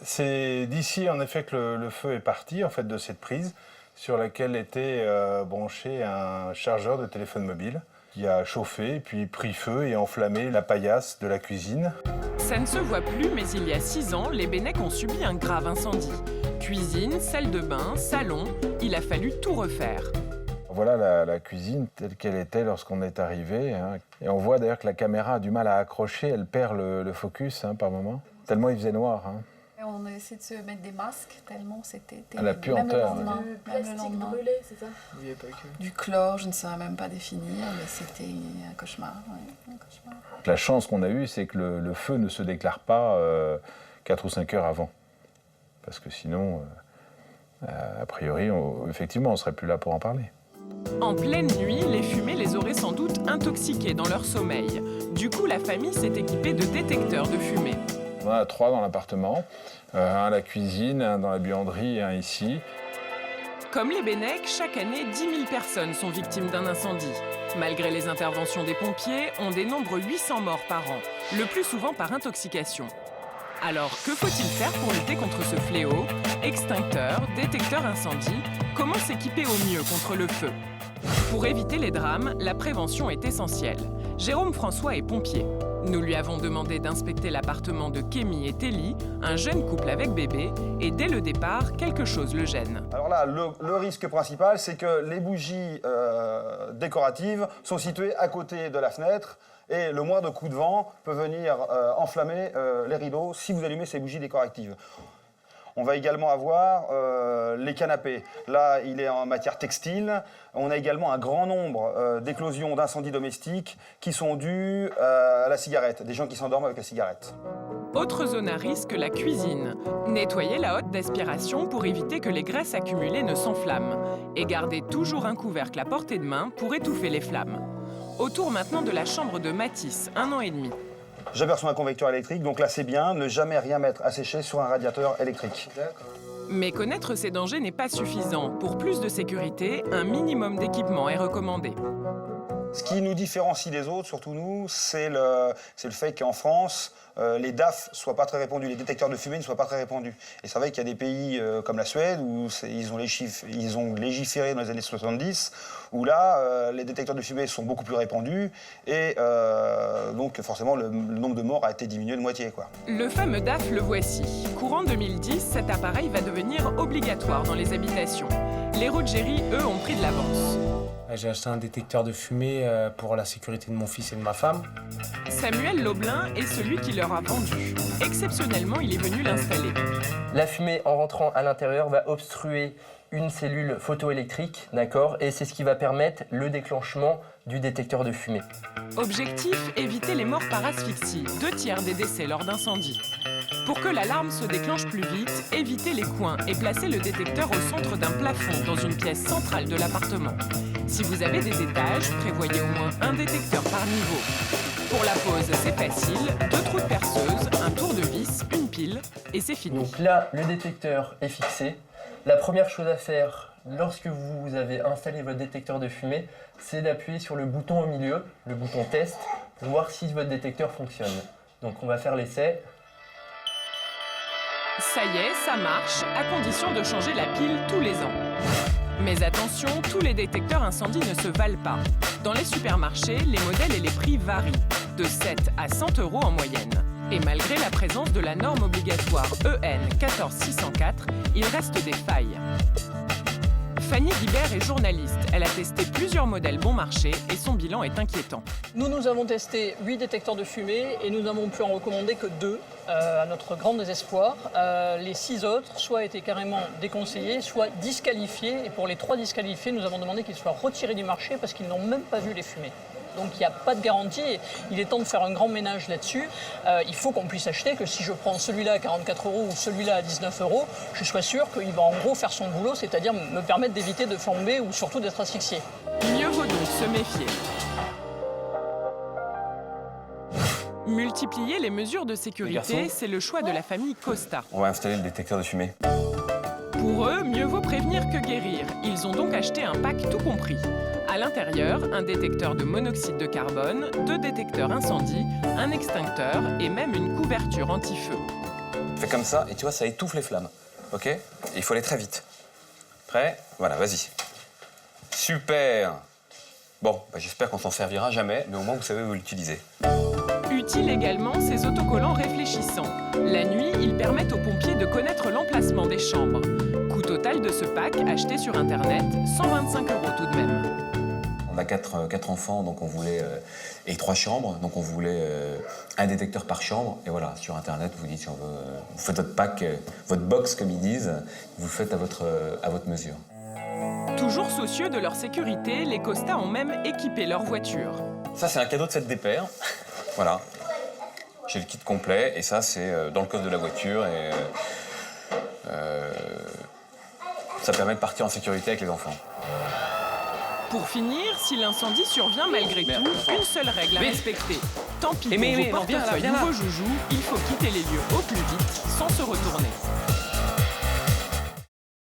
C'est d'ici, en effet, que le feu est parti, en fait, de cette prise, sur laquelle était branché un chargeur de téléphone mobile, qui a chauffé, puis pris feu et enflammé la paillasse de la cuisine. Ça ne se voit plus, mais il y a 6 ans, les Bennec ont subi un grave incendie. Cuisine, salle de bain, salon, il a fallu tout refaire. Voilà la cuisine telle qu'elle était lorsqu'on est arrivé. Hein. Et on voit d'ailleurs que la caméra a du mal à accrocher, elle perd le focus par moment, tellement il faisait noir. Hein. On a essayé de se mettre des masques, tellement c'était À la puanteur. Même le lendemain. Du Même le plastique lendemain. brûlé, c'est ça? Il n'y avait pas que... Du chlore, je ne saurais même pas définir, mais c'était un cauchemar. Ouais, un cauchemar. La chance qu'on a eue, c'est que le feu ne se déclare pas 4 ou 5 heures avant. Parce que sinon, a priori, effectivement, on ne serait plus là pour en parler. En pleine nuit, les fumées les auraient sans doute intoxiqués dans leur sommeil. Du coup, la famille s'est équipée de détecteurs de fumée. On en a 3 dans l'appartement, un à la cuisine, un dans la buanderie et un ici. Comme les Bennec, chaque année, 10 000 personnes sont victimes d'un incendie. Malgré les interventions des pompiers, on dénombre 800 morts par an, le plus souvent par intoxication. Alors, que faut-il faire pour lutter contre ce fléau? Extincteurs, détecteurs incendie, comment s'équiper au mieux contre le feu? Pour éviter les drames, la prévention est essentielle. Jérôme François est pompier. Nous lui avons demandé d'inspecter l'appartement de Kémy et Telly, un jeune couple avec bébé, et dès le départ, quelque chose le gêne. Alors là, le risque principal, c'est que les bougies décoratives sont situées à côté de la fenêtre et le moindre coup de vent peut venir enflammer les rideaux si vous allumez ces bougies décoratives. On va également avoir les canapés. Là, il est en matière textile. On a également un grand nombre d'éclosions d'incendies domestiques qui sont dues à la cigarette, des gens qui s'endorment avec la cigarette. Autre zone à risque, la cuisine. Nettoyez la hotte d'aspiration pour éviter que les graisses accumulées ne s'enflamment. Et gardez toujours un couvercle à portée de main pour étouffer les flammes. Autour maintenant de la chambre de Mathis, 1 an et demi. J'aperçois un convecteur électrique, donc là c'est bien, ne jamais rien mettre à sécher sur un radiateur électrique. Mais connaître ces dangers n'est pas suffisant. Pour plus de sécurité, un minimum d'équipement est recommandé. Ce qui nous différencie des autres, surtout nous, c'est le fait qu'en France, les DAF ne soient pas très répandus, les détecteurs de fumée ne soient pas très répandus. Et c'est vrai qu'il y a des pays comme la Suède où ils ont légiféré dans les années 70, où là, les détecteurs de fumée sont beaucoup plus répandus et donc forcément le nombre de morts a été diminué de moitié, quoi. Le fameux DAF, le voici. Courant 2010, cet appareil va devenir obligatoire dans les habitations. Les Ruggieri, eux, ont pris de l'avance. J'ai acheté un détecteur de fumée pour la sécurité de mon fils et de ma femme. Samuel Loblin est celui qui leur a vendu. Exceptionnellement, il est venu l'installer. La fumée, en rentrant à l'intérieur, va obstruer une cellule photoélectrique, d'accord? Et c'est ce qui va permettre le déclenchement du détecteur de fumée. Objectif, éviter les morts par asphyxie, 2/3 des décès lors d'incendie. Pour que l'alarme se déclenche plus vite, évitez les coins et placez le détecteur au centre d'un plafond dans une pièce centrale de l'appartement. Si vous avez des étages, prévoyez au moins un détecteur par niveau. Pour la pose, c'est facile, 2 trous de perceuse, un tour de vis, une pile, et c'est fini. Donc là, le détecteur est fixé. La première chose à faire lorsque vous avez installé votre détecteur de fumée, c'est d'appuyer sur le bouton au milieu, le bouton test, pour voir si votre détecteur fonctionne. Donc on va faire l'essai. Ça y est, ça marche, à condition de changer la pile tous les ans. Mais attention, tous les détecteurs incendie ne se valent pas. Dans les supermarchés, les modèles et les prix varient, de 7 à 100 € en moyenne. Et malgré la présence de la norme obligatoire EN 14604, il reste des failles. Fanny Guibert est journaliste. Elle a testé plusieurs modèles bon marché et son bilan est inquiétant. Nous avons testé 8 détecteurs de fumée et nous n'avons pu en recommander que 2, à notre grand désespoir. Les 6 autres, soit étaient carrément déconseillés, soit disqualifiés. Et pour les 3 disqualifiés, nous avons demandé qu'ils soient retirés du marché parce qu'ils n'ont même pas vu les fumées. Donc il n'y a pas de garantie et il est temps de faire un grand ménage là-dessus. Il faut qu'on puisse acheter que si je prends celui-là à 44 € ou celui-là à 19 €, je sois sûr qu'il va en gros faire son boulot, c'est-à-dire me permettre d'éviter de flamber ou surtout d'être asphyxié. Mieux vaut donc se méfier. Multiplier les mesures de sécurité, c'est le choix de la famille Costa. On va installer le détecteur de fumée. Pour eux, mieux vaut prévenir que guérir. Ils ont donc acheté un pack tout compris. À l'intérieur, un détecteur de monoxyde de carbone, 2 détecteurs incendie, un extincteur et même une couverture anti-feu. Fais comme ça, et tu vois, ça étouffe les flammes. OK? Et il faut aller très vite. Prêt? Voilà, vas-y. Super! Bon, bah, j'espère qu'on s'en servira jamais, mais au moins vous savez où l'utiliser. Utile également ces autocollants réfléchissants. La nuit, ils permettent aux pompiers de connaître l'emplacement des chambres. Coût total de ce pack, acheté sur Internet, 125 € tout de même. On a quatre enfants, donc on voulait, et 3 chambres, donc on voulait un détecteur par chambre. Et voilà, sur Internet, vous dites si on veut, vous faites votre pack, votre box comme ils disent, vous le faites à votre mesure. Toujours soucieux de leur sécurité, les Costa ont même équipé leur voiture. Ça, c'est un cadeau de cette dépère. Voilà. J'ai le kit complet, et ça, c'est dans le coffre de la voiture. Et ça permet de partir en sécurité avec les enfants. Pour finir, si l'incendie survient malgré tout, une seule règle à respecter. Tant pis pour vos portefeuilles ou vos joujoux, il faut quitter les lieux au plus vite sans se retourner.